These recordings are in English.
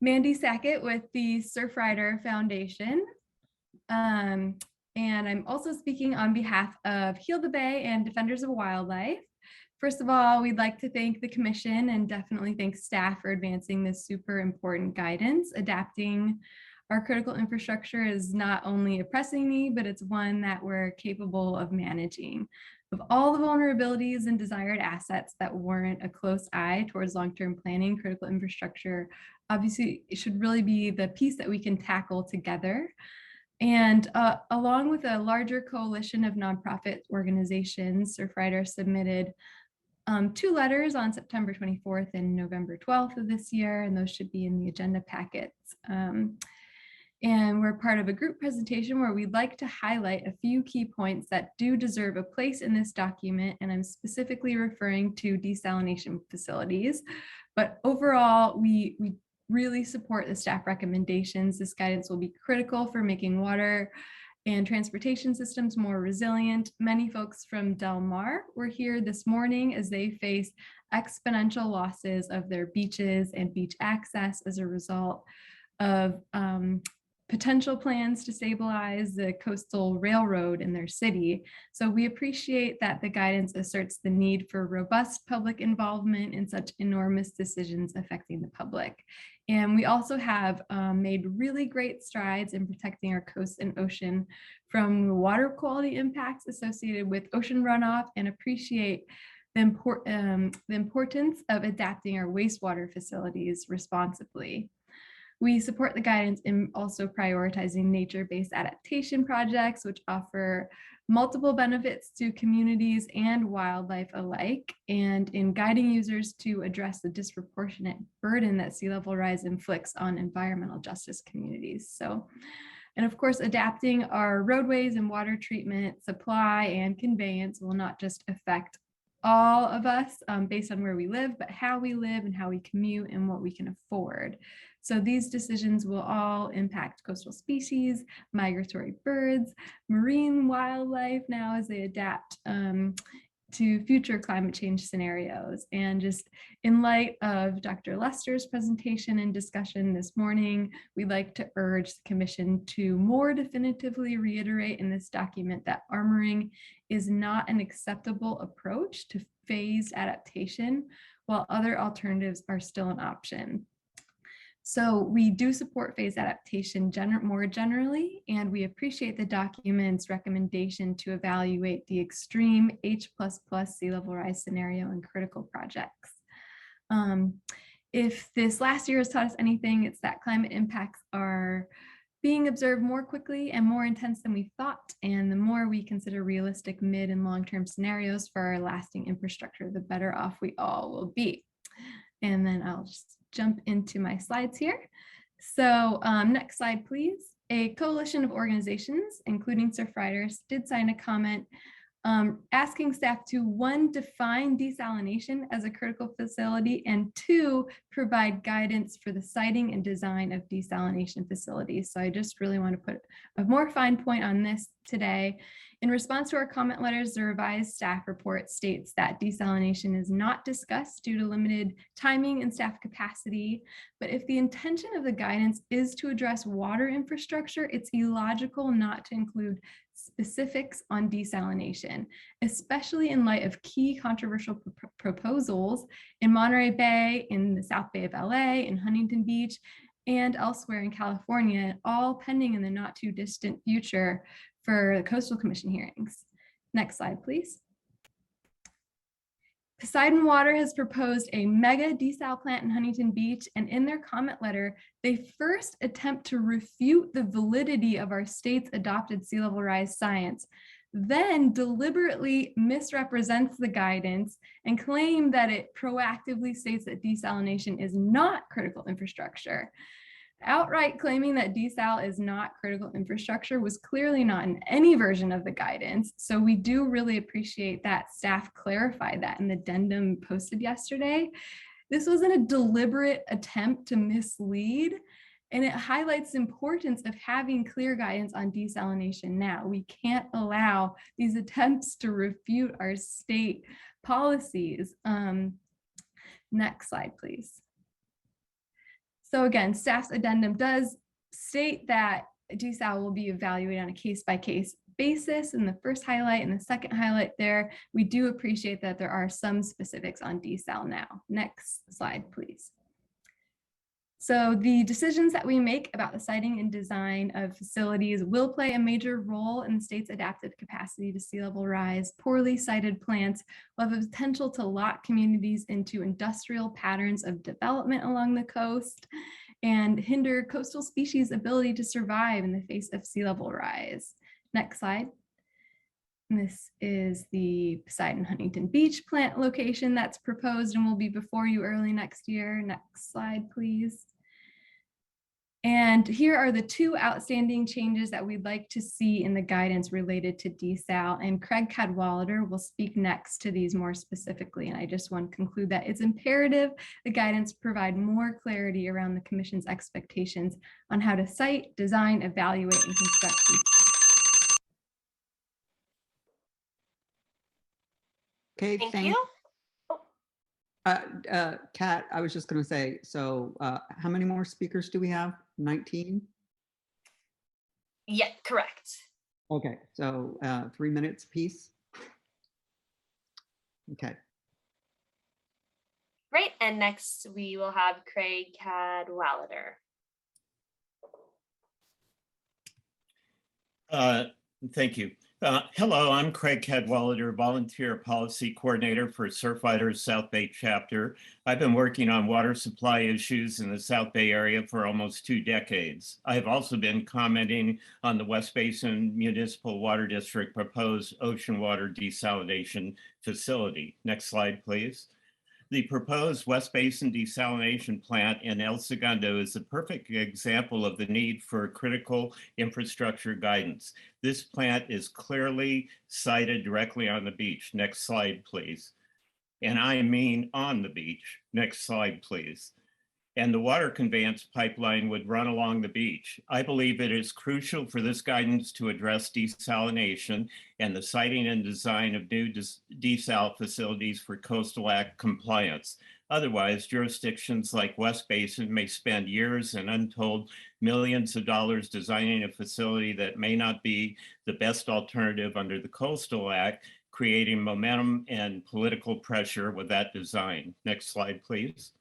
Mandy Sackett with the Surfrider Foundation. And I'm also speaking on behalf of Heal the Bay and Defenders of Wildlife. First of all, we'd like to thank the Commission and definitely thank staff for advancing this super important guidance. Adapting our critical infrastructure is not only a pressing need, but it's one that we're capable of managing. Of all the vulnerabilities and desired assets that warrant a close eye towards long-term planning, critical infrastructure obviously it should really be the piece that we can tackle together. And along with a larger coalition of nonprofit organizations, Surfrider submitted 2 letters on September 24th and November 12th of this year, and those should be in the agenda packets. And we're part of a group presentation where we'd like to highlight a few key points that do deserve a place in this document, and I'm specifically referring to desalination facilities. But overall, we really support the staff recommendations. This guidance will be critical for making water and transportation systems more resilient. Many folks from Del Mar were here this morning as they face exponential losses of their beaches and beach access as a result of potential plans to stabilize the coastal railroad in their city. So we appreciate that the guidance asserts the need for robust public involvement in such enormous decisions affecting the public. And we also have made really great strides in protecting our coast and ocean from the water quality impacts associated with ocean runoff, and appreciate the importance of adapting our wastewater facilities responsibly. We support the guidance in also prioritizing nature-based adaptation projects, which offer multiple benefits to communities and wildlife alike, and in guiding users to address the disproportionate burden that sea level rise inflicts on environmental justice communities. So, and of course, adapting our roadways and water treatment, supply, and conveyance will not just affect all of us based on where we live, but how we live and how we commute and what we can afford. So these decisions will all impact coastal species, migratory birds, marine wildlife now as they adapt to future climate change scenarios. And just in light of Dr. Lester's presentation and discussion this morning, we'd like to urge the Commission to more definitively reiterate in this document that armoring is not an acceptable approach to phased adaptation, while other alternatives are still an option. So we do support phased adaptation more generally, and we appreciate the document's recommendation to evaluate the extreme H++ sea level rise scenario in critical projects. If this last year has taught us anything, it's that climate impacts are being observed more quickly and more intense than we thought. And the more we consider realistic mid and long-term scenarios for our lasting infrastructure, the better off we all will be. And then I'll just jump into my slides here. So next slide, please. A coalition of organizations, including Surfriders, did sign a comment asking staff to 1, define desalination as a critical facility, and 2, provide guidance for the siting and design of desalination facilities. So I just really want to put a more fine point on this today. In response to our comment letters, the revised staff report states that desalination is not discussed due to limited timing and staff capacity. But if the intention of the guidance is to address water infrastructure, it's illogical not to include specifics on desalination, especially in light of key controversial proposals in Monterey Bay, in the South Bay of LA, in Huntington Beach, and elsewhere in California, all pending in the not too distant future for the Coastal Commission hearings. Next slide, please. Poseidon Water has proposed a mega desal plant in Huntington Beach, and in their comment letter, they first attempt to refute the validity of our state's adopted sea level rise science, then deliberately misrepresents the guidance and claim that it proactively states that desalination is not critical infrastructure. Outright claiming that desal is not critical infrastructure was clearly not in any version of the guidance. So we do really appreciate that staff clarified that in the addendum posted yesterday. This wasn't a deliberate attempt to mislead, and it highlights the importance of having clear guidance on desalination now. We can't allow these attempts to refute our state policies. Next slide, please. So again, staff's addendum does state that desal will be evaluated on a case-by-case basis in the first highlight and the second highlight there. We do appreciate that there are some specifics on desal now. Next slide, please. So the decisions that we make about the siting and design of facilities will play a major role in the state's adaptive capacity to sea level rise. Poorly sited plants will have a potential to lock communities into industrial patterns of development along the coast and hinder coastal species' ability to survive in the face of sea level rise. Next slide. This is the Poseidon Huntington Beach plant location that's proposed and will be before you early next year. Next slide, please. And here are the two outstanding changes that we'd like to see in the guidance related to desal, and Craig Cadwalader will speak next to these more specifically. And I just want to conclude that it's imperative the guidance provide more clarity around the Commission's expectations on how to site, design, evaluate, and construct these. Okay, Thank you. Kat, I was just going to say, so how many more speakers do we have? 19? Yeah, correct. Okay, so 3 minutes apiece. Okay. Great. And next we will have Craig Cadwalader. Thank you. Hello, I'm Craig Cadwalader, Volunteer Policy Coordinator for Surfriders South Bay Chapter. I've been working on water supply issues in the South Bay area for almost 2 decades. I have also been commenting on the West Basin Municipal Water District proposed ocean water desalination facility. Next slide, please. The proposed West Basin desalination plant in El Segundo is a perfect example of the need for critical infrastructure guidance. This plant is clearly sited directly on the beach. Next slide, please. And I mean on the beach. Next slide, please. And the water conveyance pipeline would run along the beach. I believe it is crucial for this guidance to address desalination and the siting and design of new desal facilities for Coastal Act compliance. Otherwise, jurisdictions like West Basin may spend years and untold millions of dollars designing a facility that may not be the best alternative under the Coastal Act, creating momentum and political pressure with that design. Next slide, please.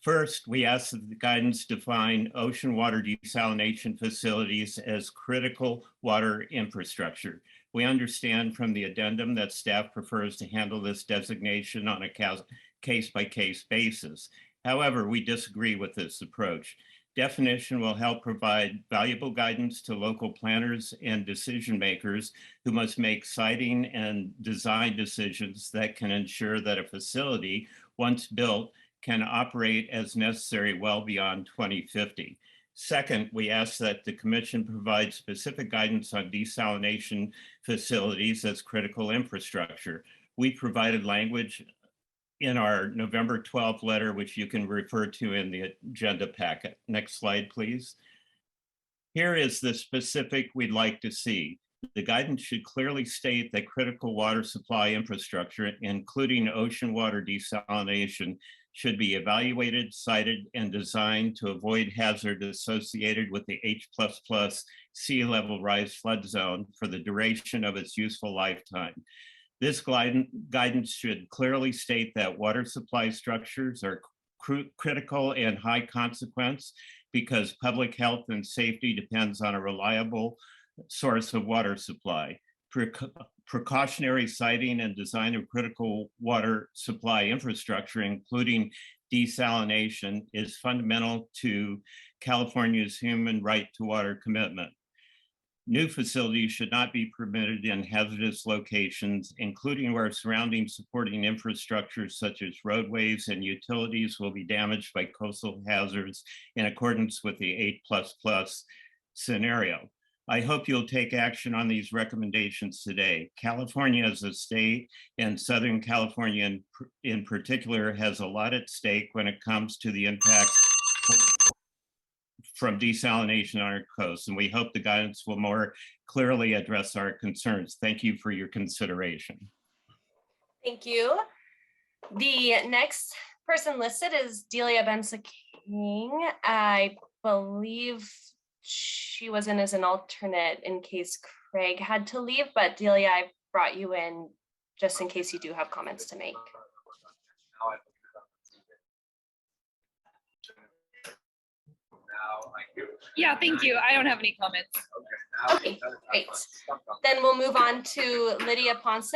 First, we ask that the guidance define ocean water desalination facilities as critical water infrastructure. We understand from the addendum that staff prefers to handle this designation on a case-by-case basis. However, we disagree with this approach. Definition will help provide valuable guidance to local planners and decision makers who must make siting and design decisions that can ensure that a facility, once built, can operate as necessary well beyond 2050. Second, we ask that the Commission provide specific guidance on desalination facilities as critical infrastructure. We provided language in our November 12th letter, which you can refer to in the agenda packet. Next slide, please. Here is the specific we'd like to see. The guidance should clearly state that critical water supply infrastructure, including ocean water desalination, should be evaluated, cited, and designed to avoid hazard associated with the H++ sea level rise flood zone for the duration of its useful lifetime. This guidance should clearly state that water supply structures are critical and high consequence because public health and safety depends on a reliable source of water supply. Precautionary siting and design of critical water supply infrastructure, including desalination, is fundamental to California's human right to water commitment. New facilities should not be permitted in hazardous locations, including where surrounding supporting infrastructure such as roadways and utilities will be damaged by coastal hazards in accordance with the 8++ scenario. I hope you'll take action on these recommendations today. California as a state, and Southern California in particular, has a lot at stake when it comes to the impacts from desalination on our coast, and we hope the guidance will more clearly address our concerns. Thank you for your consideration. Thank you. The next person listed is Delia King. I believe she was in as an alternate in case Craig had to leave, but Delia, I brought you in just in case you do have comments to make. Yeah, thank you. I don't have any comments. Okay, great. Then we'll move on to Lydia Ponce.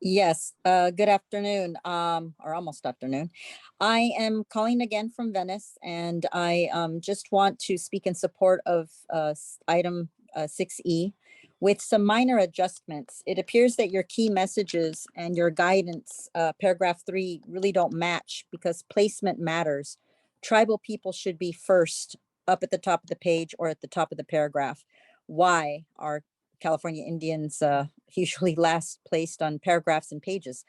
Yes, good afternoon, or almost afternoon. I am calling again from Venice, and I just want to speak in support of item 6E with some minor adjustments. It appears that your key messages and your guidance, paragraph 3, really don't match because placement matters. Tribal people should be first up at the top of the page or at the top of the paragraph. Why are California Indians usually last placed on paragraphs and pages?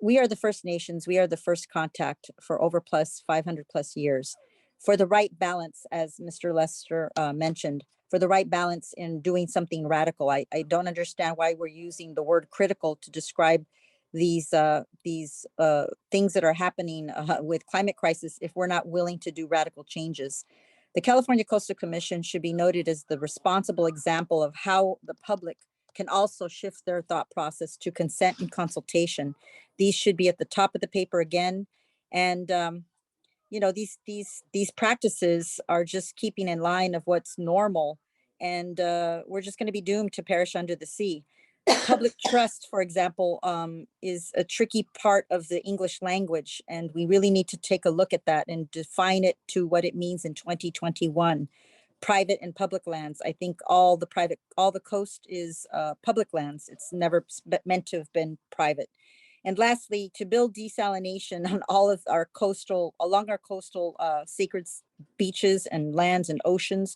We are the First Nations. We are the first contact for over 500 plus years. For the right balance, as Mr. Lester mentioned, for the right balance in doing something radical. I don't understand why we're using the word critical to describe these things that are happening with climate crisis if we're not willing to do radical changes. The California Coastal Commission should be noted as the responsible example of how the public can also shift their thought process to consent and consultation. These should be at the top of the paper again. And you know, these practices are just keeping in line of what's normal, and we're just going to be doomed to perish under the sea. Public trust, for example, is a tricky part of the English language, and we really need to take a look at that and define it to what it means in 2021. Private and public lands. I think all the coast is public lands. It's never meant to have been private. And lastly, to build desalination on all of our along our coastal sacred beaches and lands and oceans,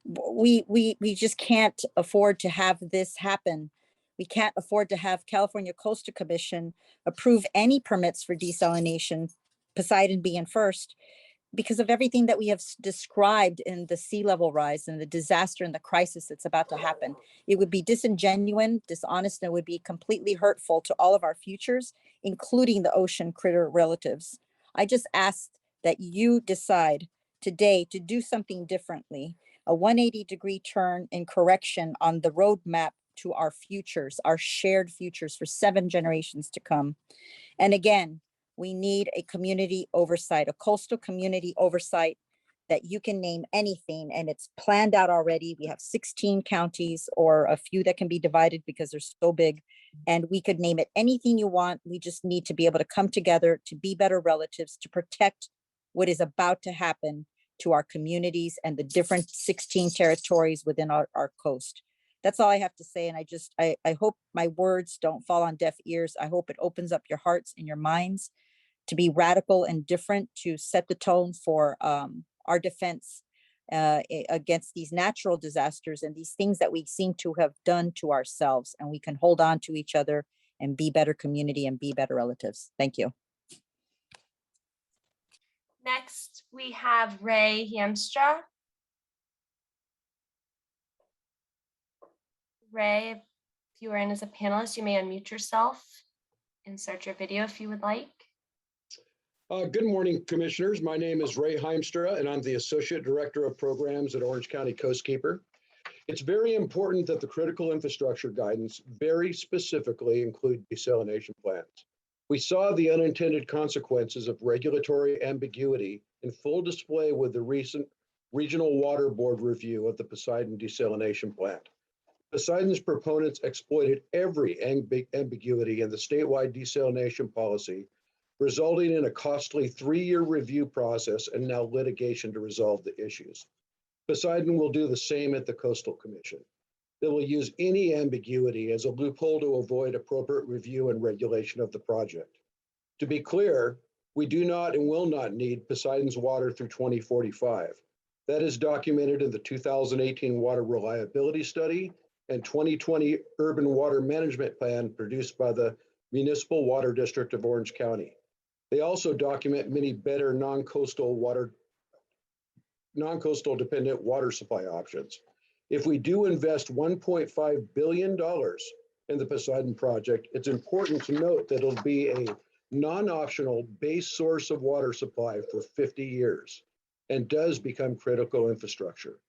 we just can't afford to have this happen. We can't afford to have California Coastal Commission approve any permits for desalination, Poseidon being first, because of everything that we have described in the sea level rise and the disaster and the crisis that's about to happen. It would be disingenuous, dishonest, and it would be completely hurtful to all of our futures, including the ocean critter relatives. I just ask that you decide today to do something differently, a 180-degree turn in correction on the roadmap to our futures, our shared futures for 7 generations to come. And again, we need a community oversight, a coastal community oversight that you can name anything, and it's planned out already. We have 16 counties or a few that can be divided because they're so big, and we could name it anything you want. We just need to be able to come together to be better relatives, to protect what is about to happen to our communities and the different 16 territories within our coast. That's all I have to say. And I hope my words don't fall on deaf ears. I hope it opens up your hearts and your minds to be radical and different, to set the tone for our defense against these natural disasters and these things that we seem to have done to ourselves. And we can hold on to each other and be better community and be better relatives. Thank you. Next, we have Ray Hamstra. Ray, if you are in as a panelist, you may unmute yourself and start your video if you would like. Good morning, commissioners. My name is Ray Heimstra, and I'm the Associate Director of Programs at Orange County Coastkeeper. It's very important that the critical infrastructure guidance very specifically include desalination plans. We saw the unintended consequences of regulatory ambiguity in full display with the recent Regional Water Board review of the Poseidon desalination plant. Poseidon's proponents exploited every ambiguity in the statewide desalination policy, resulting in a costly 3-year review process and now litigation to resolve the issues. Poseidon will do the same at the Coastal Commission. They will use any ambiguity as a loophole to avoid appropriate review and regulation of the project. To be clear, we do not and will not need Poseidon's water through 2045. That is documented in the 2018 Water Reliability Study and 2020 Urban Water Management Plan produced by the Municipal Water District of Orange County. They also document many better non-coastal dependent water supply options. If we do invest $1.5 billion in the Poseidon project, it's important to note that it'll be a non-optional base source of water supply for 50 years and does become critical infrastructure.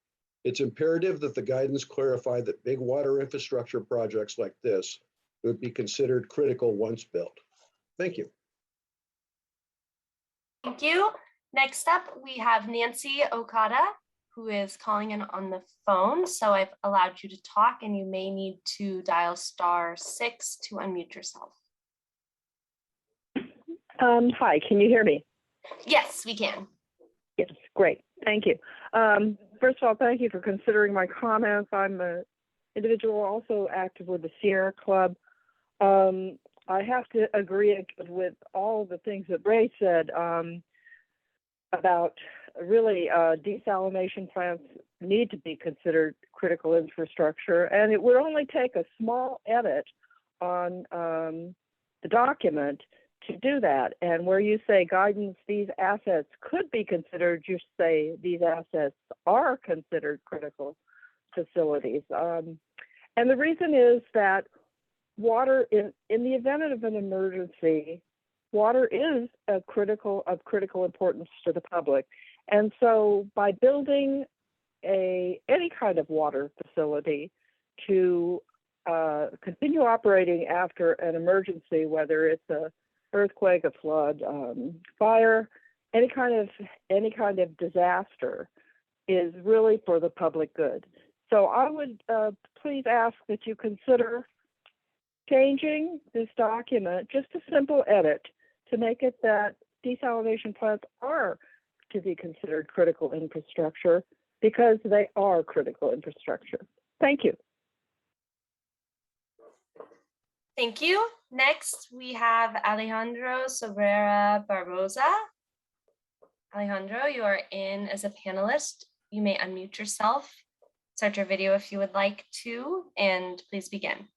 It's imperative that the guidance clarify that big water infrastructure projects like this would be considered critical once built. Thank you. Thank you. Next up, we have Nancy Okada, who is calling in on the phone. So I've allowed you to talk and you may need to dial *6 to unmute yourself. Hi, can you hear me? Yes, we can. Yes, great. Thank you. First of all, thank you for considering my comments. I'm an individual also active with the Sierra Club. I have to agree with all the things that Ray said about really desalination plants need to be considered critical infrastructure, and it would only take a small edit on the document to do that. And where you say guidance, these assets could be considered, you say these assets are considered critical facilities. And the reason is that water, in the event of an emergency, water is of critical importance to the public. And so by building any kind of water facility to continue operating after an emergency, whether it's a earthquake, a flood, fire, any kind of disaster, is really for the public good. So I would please ask that you consider changing this document, just a simple edit, to make it that desalination plants are to be considered critical infrastructure, because they are critical infrastructure. Thank you. Thank you. Next, we have Alejandro Sobrera Barbosa. Alejandro, you are in as a panelist. You may unmute yourself, start your video if you would like to, and please begin.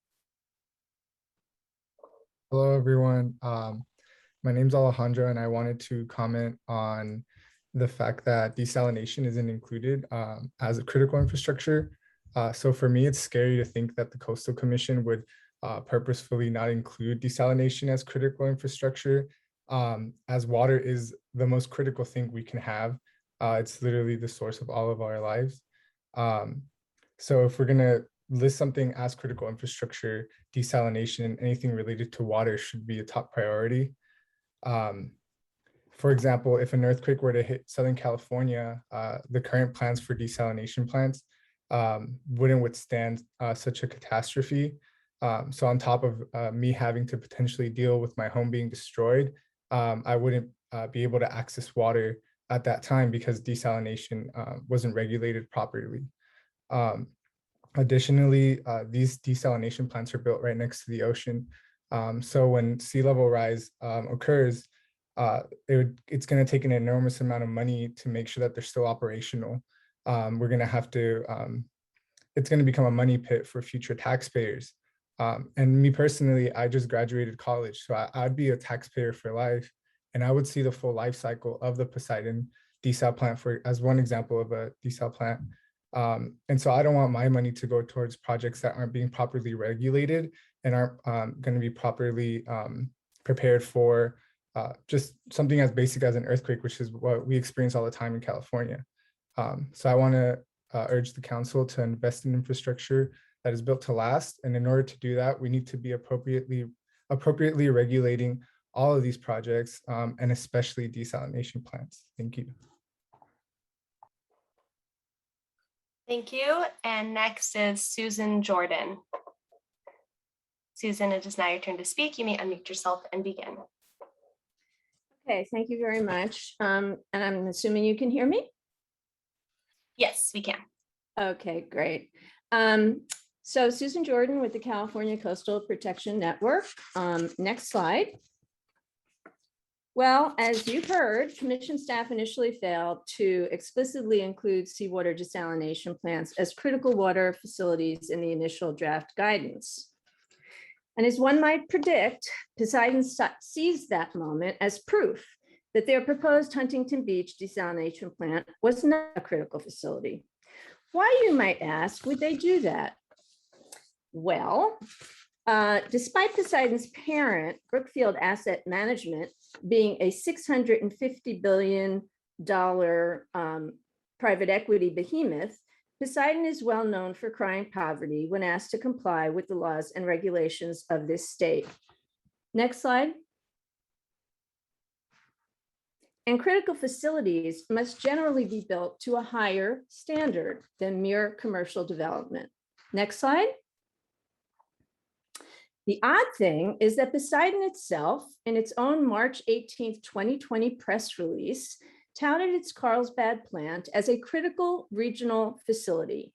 Hello, everyone. My name's Alejandro, and I wanted to comment on the fact that desalination isn't included as a critical infrastructure. So for me, it's scary to think that the Coastal Commission would purposefully not include desalination as critical infrastructure, as water is the most critical thing we can have. It's literally the source of all of our lives. So if we're gonna list something as critical infrastructure, desalination and anything related to water should be a top priority. For example, if an earthquake were to hit Southern California, the current plans for desalination plants wouldn't withstand such a catastrophe. So on top of me having to potentially deal with my home being destroyed, I wouldn't be able to access water at that time because desalination wasn't regulated properly. Additionally, these desalination plants are built right next to the ocean. So when sea level rise occurs, it's going to take an enormous amount of money to make sure that they're still operational. We're going to have to, it's going to become a money pit for future taxpayers. And me personally, I just graduated college, so I'd be a taxpayer for life, and I would see the full life cycle of the Poseidon desal plant as one example of a desal plant. And so I don't want my money to go towards projects that aren't being properly regulated and aren't going to be properly prepared for just something as basic as an earthquake, which is what we experience all the time in California. So I want to urge the council to invest in infrastructure that is built to last. And in order to do that, we need to be appropriately regulating all of these projects, and especially desalination plants. Thank you. Thank you. And next is Susan Jordan. Susan, it is now your turn to speak. You may unmute yourself and begin. Okay, thank you very much. And I'm assuming you can hear me? Yes, we can. Okay, great. So Susan Jordan with the California Coastal Protection Network. Next slide. Well, as you've heard, commission staff initially failed to explicitly include seawater desalination plants as critical water facilities in the initial draft guidance. And as one might predict, Poseidon seized that moment as proof that their proposed Huntington Beach desalination plant was not a critical facility. Why, you might ask, would they do that? Well, Despite Poseidon's parent, Brookfield Asset Management, being a $650 billion private equity behemoth, Poseidon is well known for crying poverty when asked to comply with the laws and regulations of this state. Next slide. And critical facilities must generally be built to a higher standard than mere commercial development. Next slide. The odd thing is that Poseidon itself, in its own March 18th, 2020 press release, touted its Carlsbad plant as a critical regional facility.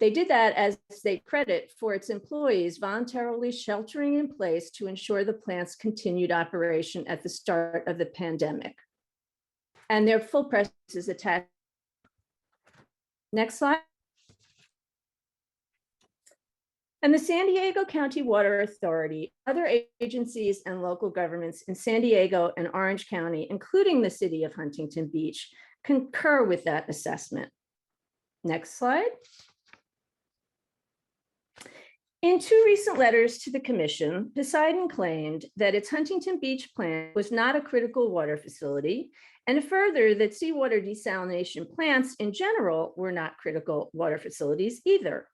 They did that as they credit for its employees voluntarily sheltering in place to ensure the plant's continued operation at the start of the pandemic. And their full press is attached. Next slide. And the San Diego County Water Authority, other agencies and local governments in San Diego and Orange County, including the city of Huntington Beach, concur with that assessment. Next slide. In two recent letters to the commission, Poseidon claimed that its Huntington Beach plant was not a critical water facility, and further that seawater desalination plants in general were not critical water facilities either.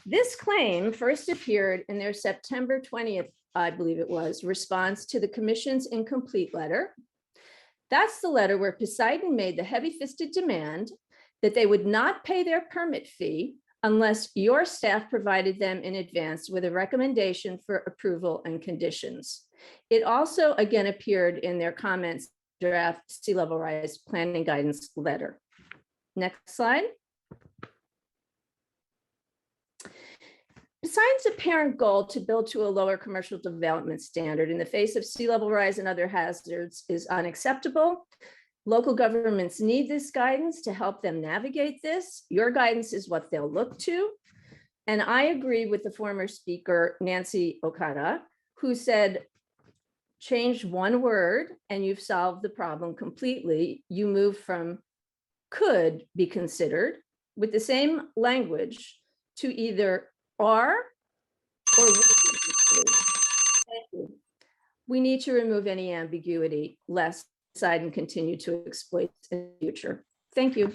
This claim first appeared in their September 20th, I believe it was, response to the commission's incomplete letter. That's the letter where Poseidon made the heavy-fisted demand that they would not pay their permit fee unless your staff provided them in advance with a recommendation for approval and conditions. It also again appeared in their comments draft sea level rise planning guidance letter. Next slide. Poseidon's apparent goal to build to a lower commercial development standard in the face of sea level rise and other hazards is unacceptable. Local governments need this guidance to help them navigate this. Your guidance is what they'll look to. And I agree with the former speaker, Nancy Okada, who said, change one word and you've solved the problem completely. You move from could be considered with the same language to either are or will be considered. Thank you. We need to remove any ambiguity lest Poseidon continue to exploit in the future. Thank you.